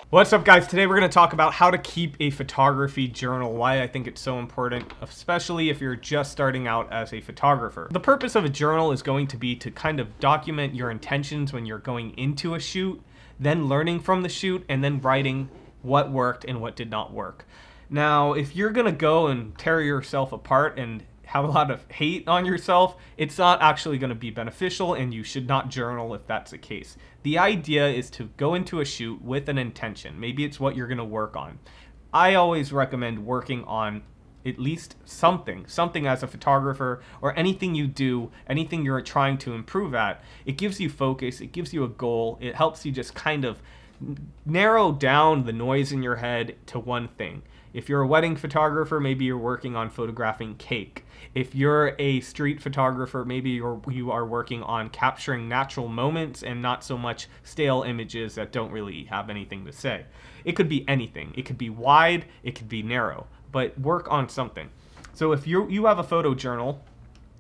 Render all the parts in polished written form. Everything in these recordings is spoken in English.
What's up, guys? Today we're going to talk about how to keep a photography journal, why I think it's so important, especially if you're just starting out as a photographer. The purpose of a journal is going to be to kind of document your intentions when you're going into a shoot, then learning from the shoot, and then writing what worked and what did not work. Now, if you're going to go and tear yourself apart and have a lot of hate on yourself, it's not actually going to be beneficial, and you should not journal if that's the case. The idea is to go into a shoot with an intention. Maybe it's what you're going to work on. I always recommend working on at least something as a photographer, or anything you do, anything you're trying to improve at. It gives you focus, it gives you a goal, it helps you just kind of narrow down the noise in your head to one thing. If you're a wedding photographer, maybe you're working on photographing cake. If you're a street photographer, maybe you are working on capturing natural moments and not so much stale images that don't really have anything to say. It could be anything. It could be wide, it could be narrow, but work on something. So if you have a photo journal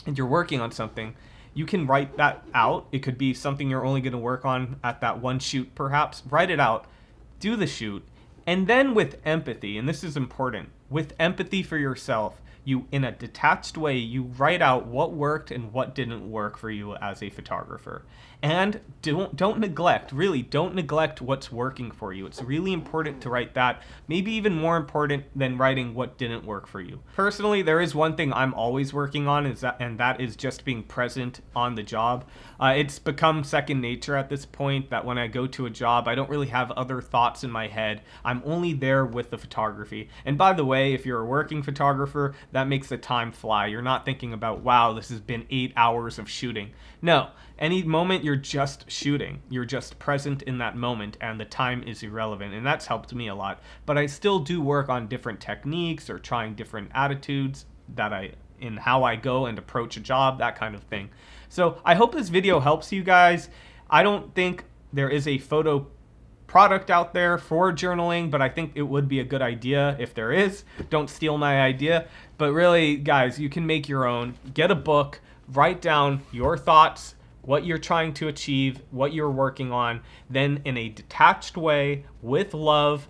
and you're working on something, you can write that out. It could be something you're only going to work on at that one shoot, perhaps. Write it out, do the shoot, and then with empathy, and this is important, with empathy for yourself, you, in a detached way, you write out what worked and what didn't work for you as a photographer. And don't neglect what's working for you. It's really important to write that, maybe even more important than writing what didn't work for you. Personally, there is one thing I'm always working on, and that is just being present on the job. It's become second nature at this point that when I go to a job, I don't really have other thoughts in my head. I'm only there with the photography. And by the way, if you're a working photographer, that makes the time fly. You're not thinking about, wow, this has been 8 hours of shooting. No, any moment you're just shooting. You're just present in that moment, and the time is irrelevant, and that's helped me a lot. But I still do work on different techniques or trying different attitudes in how I go and approach a job, that kind of thing. So I hope this video helps you guys. I don't think there is a photo product out there for journaling, but I think it would be a good idea if there is. Don't steal my idea. But really, guys, you can make your own. Get a book, write down your thoughts, what you're trying to achieve, what you're working on, then in a detached way, with love,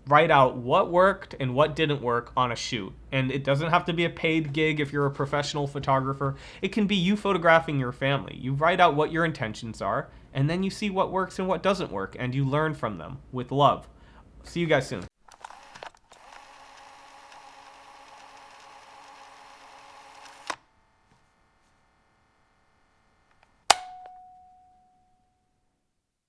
write out what worked and what didn't work on a shoot. And it doesn't have to be a paid gig if you're a professional photographer. It can be you photographing your family. You write out what your intentions are, and then you see what works and what doesn't work, and you learn from them with love. See you guys soon.